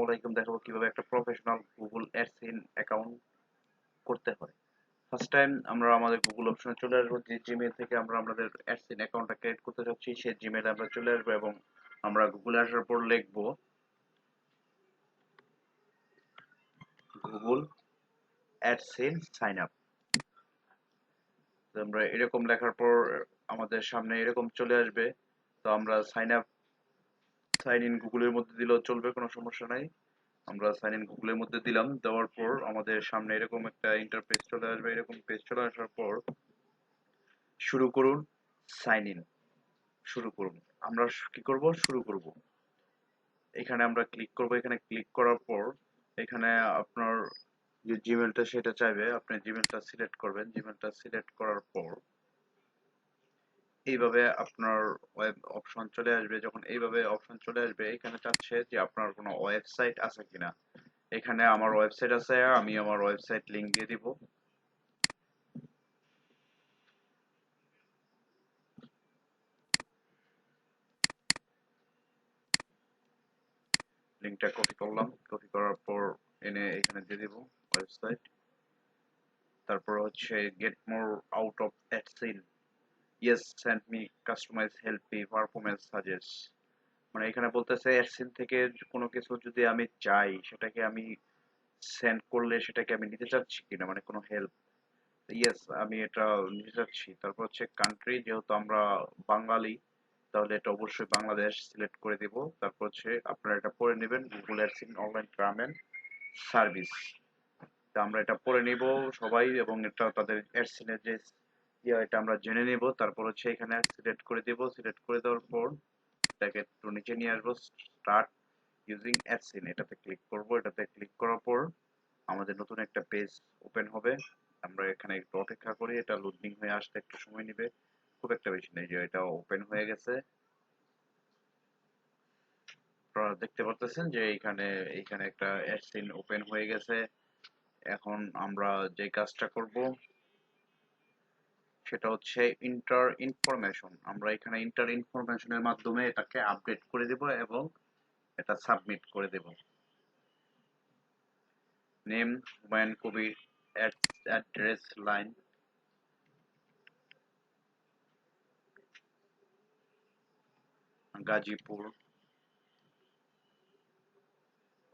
আলাইকুম, দেখাবো কিভাবে একটা প্রফেশনাল গুগল অ্যাডসেন্স অ্যাকাউন্ট করতে হয়। ফার্স্ট টাইম আমরা আমাদের গুগল অপশনে চলে আসবো। যে জিমেল থেকে আমরা আমাদের অ্যাডসেন্স অ্যাকাউন্টটা ক্রিয়েট করতে চাচ্ছি সেই জিমেলে আমরা চলে আসবো এবং আমরা গুগলে আসার পর লিখবো গুগল অ্যাডসেন্স সাইন আপ। আমরা এরকম লেখার পর আমাদের সামনে এরকম চলে আসবে। তো আমরা সাইন ইন গুগলের মধ্যে দিলেও চলবে, কোনো সমস্যা নাই। আমরা সাইন ইন গুগলের মধ্যে দিলাম, দেওয়ার পর আমাদের সামনে এরকম একটা ইন্টারফেস চলে আসবে। এরকম পেজ চলে আসার পর শুরু করুন সাইন ইন, শুরু করুন। আমরা কি করব, শুরু করব। এখানে আমরা ক্লিক করব। এখানে ক্লিক করার পর এখানে আপনার যে জিমেলটা সেটা চাইবে, আপনি জিমেলটা সিলেক্ট করবেন। জিমেলটা সিলেক্ট করার পর এইভাবে আপনার ওয়েব অপশন চলে আসবে। যখন এইভাবে অপশন চলে আসবে, এখানে চাচ্ছে যে আপনার কোনো ওয়েবসাইট আছে কিনা। এখানে আমার ওয়েবসাইট আছে, আমি আমার ওয়েবসাইট লিংক দিয়ে দিব। লিংকটা কপি করলাম, কপি করার পর এনে এখানে দিয়ে দিব ওয়েবসাইট। তারপর হচ্ছে get more out of AdSense, yes send me customize help performance suggest. মানে এখানে বলতেছে অ্যাডসেন্স থেকে কোনো কিছু যদি আমি চাই, সেটাকে আমি সেন্ড করলে সেটাকে আমি নিতে চাচ্ছি কিনা, মানে কোনো হেল্প। ইয়েস, আমি এটা নিতে চাচ্ছি। তারপর হচ্ছে কান্ট্রি, যেহেতু আমরা বাঙালি তাহলে এটা অবশ্যই বাংলাদেশ সিলেক্ট করে দিব। তারপর হচ্ছে আপনারা এটা পড়ে নেবেন, Google AdSense online payment service. তা আমরা এটা পড়ে নিব সবাই, এবং এটা তাদের অ্যাডসেন্সের যে এটা আমরা জেনে নেব। তারপর হচ্ছে এখানে সিলেক্ট করে দেব। সিলেক্ট করে দেওয়ার পর এটাকে একটু নিচে নিয়ে আসবো, স্টার্ট ইউজিং অ্যাডসেন্স, এটাতে ক্লিক করব। এটাতে ক্লিক করার পর আমাদের নতুন একটা পেজ ওপেন হবে। আমরা এখানে একটু অপেক্ষা করি, এটা লোডিং হয়ে আসতে একটু সময় নেবে, খুব একটা বেশি নেই। যে এটা ওপেন হয়ে গেছে, আপনারা দেখতে পারতেছেন যে এইখানে এইখানে একটা অ্যাডসেন্স ওপেন হয়ে গেছে। এখন আমরা যে কাজটা করব সেটা হচ্ছে ইন্টার ইনফরমেশন। আমরা এখানে ইন্টার ইনফরমেশনের মাধ্যমে এটাকে আপডেট করে দেব এবং এটা সাবমিট করে দেব। Name Humayun Kabir, address line Gazipur,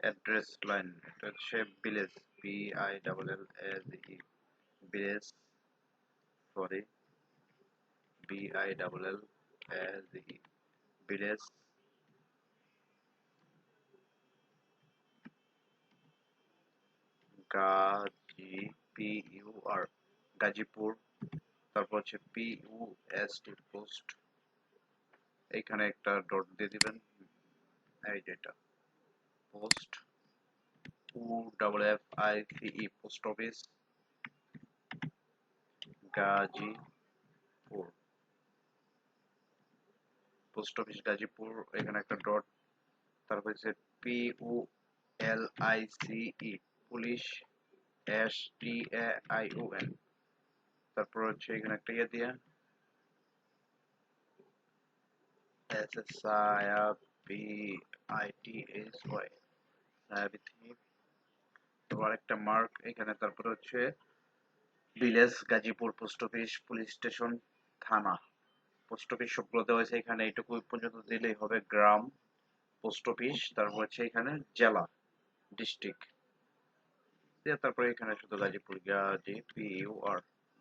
address line এটা হচ্ছে village, VILLAGE village, sorry VILLAGE village, Gazipur. তারপর হচ্ছে POST পোস্ট, এইখানে একটা ডট দিয়ে দিবেন। এই যেটা post, POFFICE post office Gazipur, post office Gazipur, এখানে একটা ডট। তারপর হচ্ছে POLICE পুলিশ, STAION। তারপর হচ্ছে এখানে একটা ইয়ে দিয়ে SSIABITHY, তারপর একটা মার্ক এখানে। তারপর হচ্ছে village Gazipur, post office, police station, থানা, পোস্ট অফিস সবগুলো দেওয়া হয়েছে এখানে। এইটুকু পর্যন্ত দিলেই হবে। গ্রাম, পোস্ট অফিস, তারপর হচ্ছে এখানে জেলা, ডিস্ট্রিক্ট দিয়ে তারপরে এখানে শুধু গাজীপুর,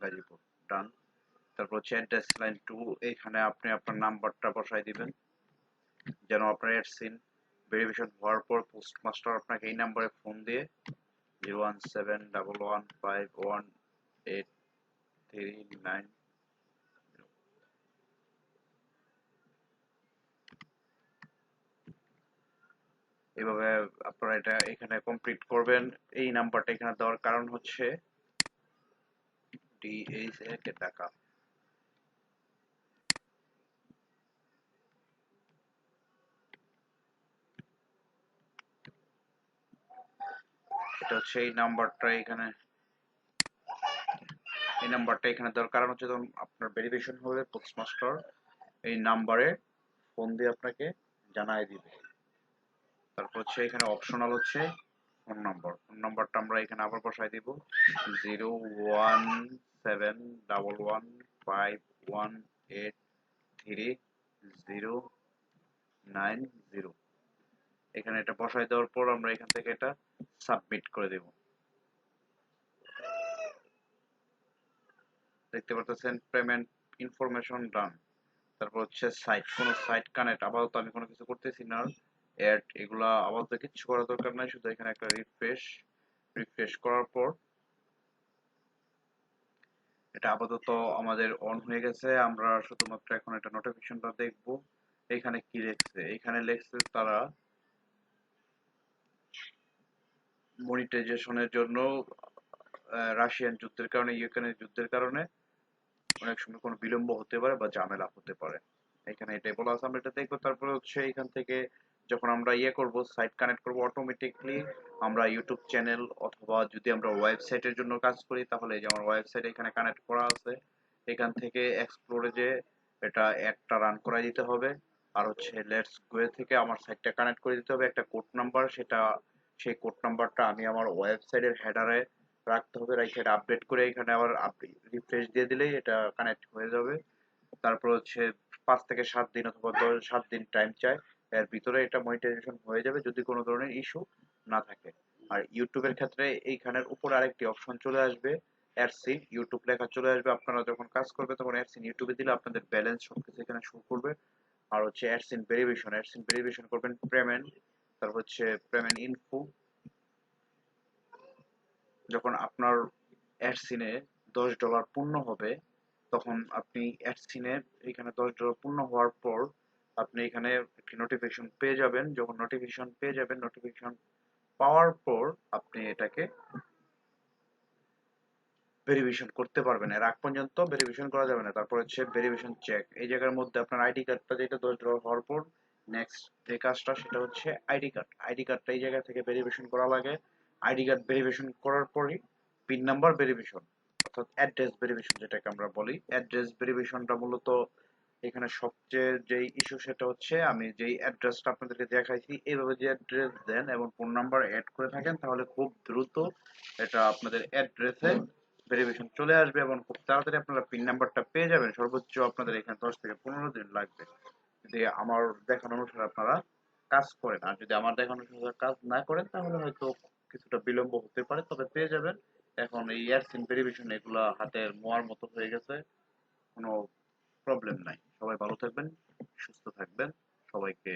গাজীপুর, ডান। তারপর হচ্ছে অ্যাড্রেস লাইন 2, এখানে আপনি আপনার নাম্বারটা বসাই দিবেন, যেন আপনার অ্যাডসেন্স ভেরিফিকেশন হওয়ার পর পোস্টমাস্টার আপনাকে এই নাম্বারে ফোন দিয়ে 01711518339 এভাবে আপনারা এটা এখানে কমপ্লিট করবেন। এই নাম্বারটা এখানে দেওয়ার কারণ হচ্ছে DHA টাকা। এটা হচ্ছে এই নাম্বারটা এখানে দেওয়ার কারণ হচ্ছে, যখন আপনার ভেরিফিকেশন হবে পোস্টমাস্টার এই নাম্বারে ফোন দিয়ে আপনাকে জানাই দিবে। তার তারপর হচ্ছে এখানে অপশনাল হচ্ছে ফোন নাম্বারটা আমরা এখানে আবার বসাই দিব 01711518309। এখানে এটা বসাই দেওয়ার পর আমরা এখান থেকে এটা সাবমিট করে দেব। দেখতে পাচ্ছেন পেমেন্ট ইনফরমেশন ডান। তারপর হচ্ছে কোন সাইট কানেক্ট, আপাতত আমি কোনো কিছু করতেছি না। অ্যাড এগুলা আপাতত কিছু করার দরকার নাই, শুধু এখানে একটা রিফ্রেশ করার পর এটা আপাতত আমাদের অন হয়ে গেছে। আমরা শুধুমাত্র এখন এটা নোটিফিকেশনটা দেখব। এখানে কি লেখছে, এখানে লেখছে তারা মনিটাইজেশনের জন্য রাশিয়ান যুদ্ধের কারণে, ইউক্রেনের যুদ্ধের কারণে অনেক সময় কোনো বিলম্ব হতে পারে বা ঝামেলা হতে পারে। এখানে এটাই বলা আছে, আমরা এটা দেখবো। তারপরে হচ্ছে এখান থেকে যখন আমরা করব, সাইট কানেক্ট করব, অটোমেটিকলি আমরা ইউটিউব চ্যানেল অথবা যদি আমরা ওয়েবসাইটের জন্য কাজ করি তাহলে এই যে আমার ওয়েবসাইট এখানে কানেক্ট করা আছে। এখান থেকে এক্সপ্লোরে যে এটা একটা রান করাই দিতে হবে। আর হচ্ছে লেটস গো থেকে আমার সাইটটা কানেক্ট করে দিতে হবে একটা কোড নাম্বার, সেই কোড নাম্বারটা আমি আমার ওয়েবসাইটের হেডারে রাখতে হবে, রেখে এটা আপডেট করে এখানে আবার রিফ্রেশ দিয়ে দিলেই এটা কানেক্ট হয়ে যাবে। তারপর হচ্ছে 5 থেকে 7 দিন অথবা 7 দিন টাইম চায়, এর ভিতরে এটা মনিটাইজেশন হয়ে যাবে যদি কোনো ধরনের ইস্যু না থাকে। আর ইউটিউবের ক্ষেত্রে এইখানের উপরে আরেকটি অপশন চলে আসবে, অ্যাডসিন ইউটিউব লেখা চলে আসবে। আপনারা যখন কাজ করবে তখন অ্যাডসিন ইউটিউবে দিলে আপনাদের ব্যালেন্স সবকিছু এখানে শো করবে। আর হচ্ছে অ্যাডসিন ভেরিফিকেশন করবেন পেমেন্ট, তারপর হচ্ছে পেমেন্ট ইনফো। যখন আপনার অ্যাডসিনে $10 পূর্ণ হবে তখন আপনি অ্যাডসিনে এখানে $10 পূর্ণ হওয়ার পর আপনি এখানে একটি নোটিফিকেশন পেয়ে যাবেন। যখন নোটিফিকেশন পাওয়ার পর আপনি এটাকে ভেরিফিকেশন করতে পারবেন। এর আগ পর্যন্ত ভেরিফিকেশন করা যাবে না। তারপর হচ্ছে ভেরিফিকেশন চেক, এই জায়গার মধ্যে আপনার আইডি কার্ডটা, যেটা $10 হওয়ার পর নেক্সট যে কাজটা সেটা হচ্ছে আইডি কার্ডটা এই জায়গা থেকে ভেরিফিকেশন করা লাগে। আইডি কার্ড ভেরিফিকেশন করার পরই পিন নাম্বার ভেরিফিকেশন, অর্থাৎ অ্যাড্রেস ভেরিফিকেশন যেটাকে আমরা বলি। অ্যাড্রেস ভেরিফিকেশনটা মূলত এখানে সবচেয়ে যেই ইস্যু সেটা হচ্ছে আমি যেই অ্যাড্রেসটা আপনাদেরকে দেখাইছি এইভাবে যে অ্যাড্রেস দেন এবং ফোন নাম্বার অ্যাড করে থাকেন তাহলে খুব দ্রুত এটা আপনাদের অ্যাড্রেসে ভেরিফিকেশন চলে আসবে এবং খুব তাড়াতাড়ি আপনারা পিন নাম্বারটা পেয়ে যাবেন। সর্বোচ্চ আপনাদের এখানে 10 থেকে 15 দিন লাগবে যদি আমার দেখানো অনুসারে আপনারা কাজ করেন। আর যদি আমার দেখানো অনুসারে কাজ না করেন তাহলে হয়তো কিছুটা বিলম্ব হতে পারে, তবে পেয়ে যাবেন। এখন এই এয়ারসিন ভেরিফিকেশন এগুলা হাতের মোয়ার মতো হয়ে গেছে, কোনো প্রবলেম নাই। সবাই ভালো থাকবেন, সুস্থ থাকবেন। সবাইকে